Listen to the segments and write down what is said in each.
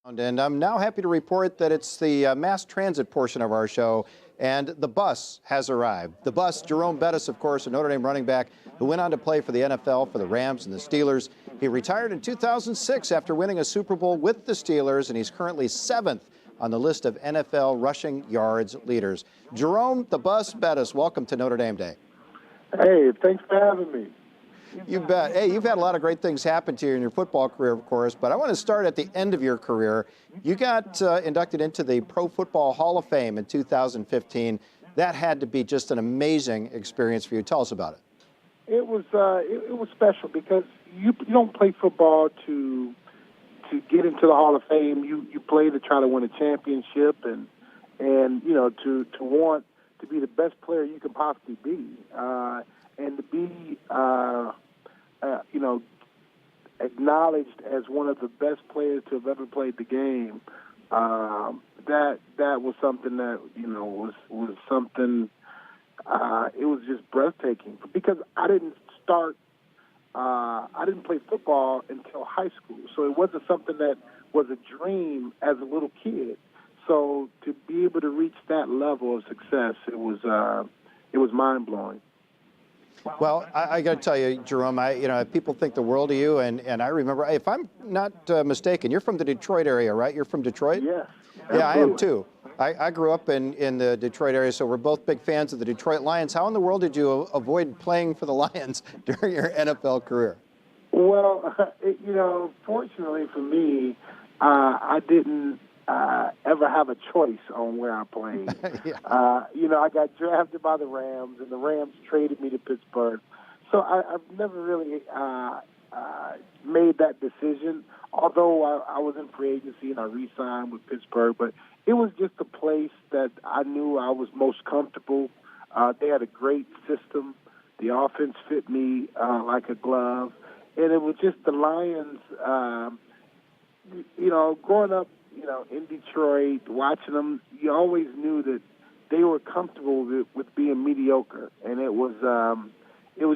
And I'm now happy to report that it's the mass transit portion of our show, and the bus has arrived. The bus, Jerome Bettis, of course, a Notre Dame running back who went on to play for the NFL, for the Rams and the Steelers. He retired in 2006 after winning a Super Bowl with the Steelers, and he's currently 7th on the list of NFL rushing yards leaders. Jerome "the Bus" Bettis, welcome to Notre Dame Day. Hey, thanks for having me. You bet. Hey, you've had a lot of great things happen to you in your football career, of course, but I want to start at the end of your career. You got inducted into the Pro Football Hall of Fame in 2015. That had to be just an amazing experience for you. Tell us about it. It was special because you don't play football to get into the Hall of Fame. You play to try to win a championship and you know to want to be the best player you can possibly be. And to be, you know, acknowledged as one of the best players to have ever played the game, that was something that, you know, was something. It was just breathtaking because I didn't play football until high school, so it wasn't something that was a dream as a little kid. So to be able to reach that level of success, it was mind blowing. Well, I got to tell you, Jerome, people think the world of you, and I remember, if I'm not mistaken, you're from the Detroit area, right? You're from Detroit? Yes. Yeah, I am too. I grew up in the Detroit area, so we're both big fans of the Detroit Lions. How in the world did you avoid playing for the Lions during your NFL career? Well, you know, fortunately for me, I didn't ever have a choice on where I played. Yeah. You know, I got drafted by the Rams, and the Rams traded me to Pittsburgh. So I've never really made that decision, although I was in free agency and I re-signed with Pittsburgh. But it was just a place that I knew I was most comfortable. They had a great system. The offense fit me like a glove. And it was just the Lions, you know, growing up, you know, in Detroit, watching them, you always knew that they were comfortable with being mediocre, and it was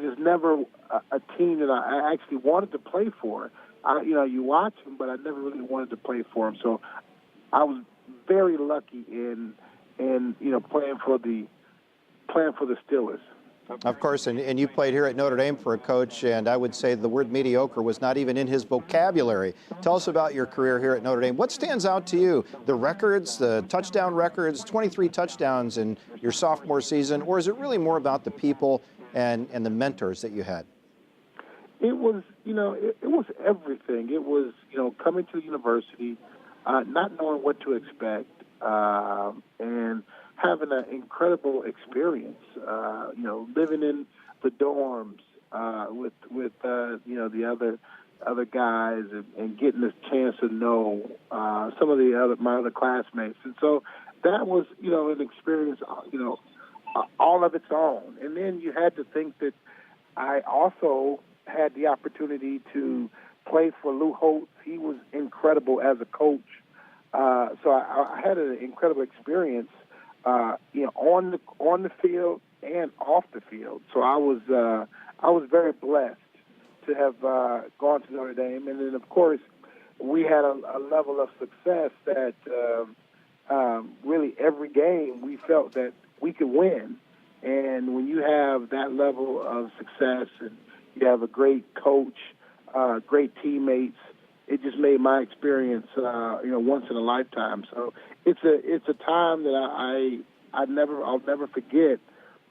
just never a team that I actually wanted to play for. You know, you watch them, but I never really wanted to play for them. So I was very lucky in you know playing for the Steelers. Of course, and you played here at Notre Dame for a coach, and I would say the word mediocre was not even in his vocabulary. Tell us about your career here at Notre Dame. What stands out to you? The records, the touchdown records, 23 touchdowns in your sophomore season, or is it really more about the people and the mentors that you had? It was, you know, it was everything. It was, you know, coming to the university, not knowing what to expect, and having an incredible experience, you know, living in the dorms with you know the other guys and getting a chance to know some of my other classmates, and so that was, you know, an experience, you know, all of its own. And then you had to think that I also had the opportunity to play for Lou Holtz. He was incredible as a coach, so I had an incredible experience. You know, on the field and off the field. So I was very blessed to have gone to Notre Dame, and then of course we had a level of success that really every game we felt that we could win. And when you have that level of success and you have a great coach, great teammates, it just made my experience, you know, once in a lifetime. So it's a time that I'll never forget,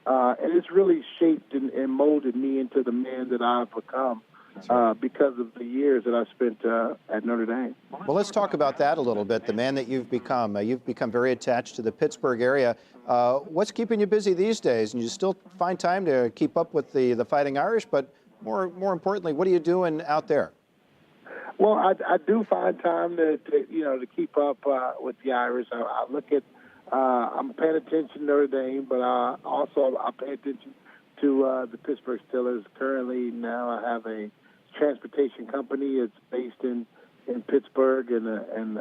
and it's really shaped and molded me into the man that I've become because of the years that I spent at Notre Dame. Well, let's talk about that a little bit. The man that you've become. You've become very attached to the Pittsburgh area. What's keeping you busy these days? And you still find time to keep up with the Fighting Irish, but more importantly, what are you doing out there? Well, I do find time to you know to keep up with the Irish. I look at I'm paying attention to Notre Dame, but also I pay attention to the Pittsburgh Steelers. Currently, now I have a transportation company. It's based in Pittsburgh, and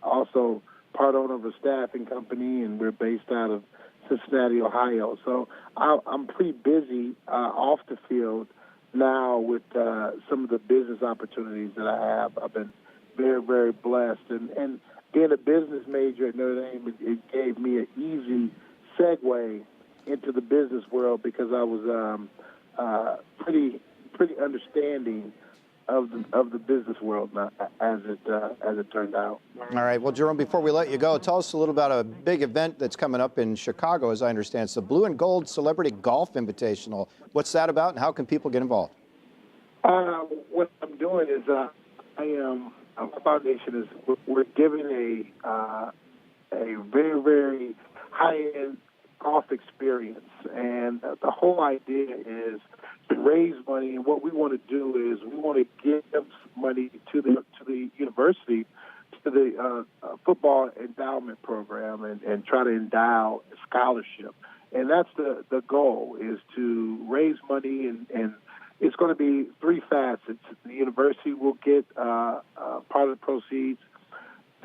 also part owner of a staffing company, and we're based out of Cincinnati, Ohio. So I'm pretty busy off the field now with some of the business opportunities that I have. I've been very, very blessed. And being a business major at Notre Dame, it gave me an easy segue into the business world because I was pretty understanding of the business world now, as it turned out. All right. Well, Jerome, before we let you go, tell us a little about a big event that's coming up in Chicago, as I understand. It's the Blue and Gold Celebrity Golf Invitational. What's that about, and how can people get involved? What I'm doing is my foundation is we're giving a very, very high-end golf experience, and the whole idea is to raise money. And what we want to do is we want to give money to the university, to the football endowment program, and try to endow a scholarship. And that's the goal, is to raise money, and it's going to be three facets. The university will get part of the proceeds.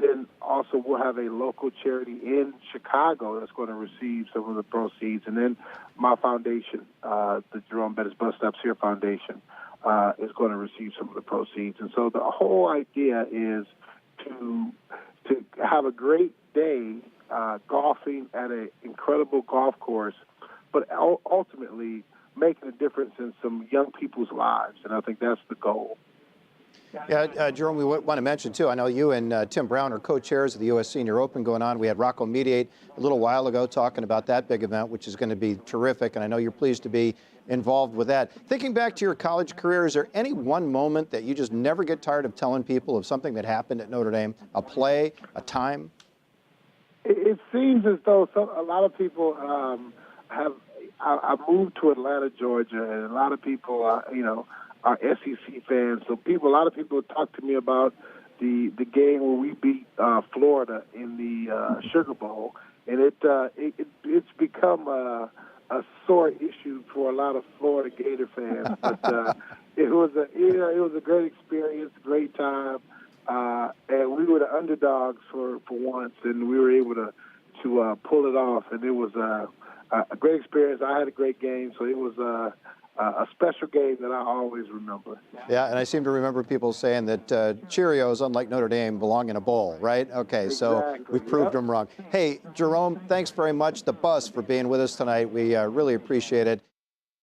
Then also we'll have a local charity in Chicago that's going to receive some of the proceeds. And then my foundation, the Jerome Bettis Bus Stops Here Foundation, is going to receive some of the proceeds. And so the whole idea is to have a great day golfing at an incredible golf course, but ultimately making a difference in some young people's lives. And I think that's the goal. Yeah, Jerome, we want to mention, too, I know you and Tim Brown are co-chairs of the U.S. Senior Open going on. We had Rocco Mediate a little while ago talking about that big event, which is going to be terrific, and I know you're pleased to be involved with that. Thinking back to your college career, is there any one moment that you just never get tired of telling people of something that happened at Notre Dame, a play, a time? It seems as though a lot of people have – I moved to Atlanta, Georgia, and a lot of people, are SEC fans. So a lot of people talk to me about the game where we beat Florida in the Sugar Bowl, and it's become a sore issue for a lot of Florida Gator fans. But it was a great experience, great time, and we were the underdogs for once, and we were able to pull it off, and it was a great experience. I had a great game, so it was a special game that I always remember. Yeah, and I seem to remember people saying that Cheerios, unlike Notre Dame, belong in a bowl, right? Okay, exactly. So we've proved them wrong. Hey, Jerome, thanks very much, the bus, for being with us tonight. We really appreciate it.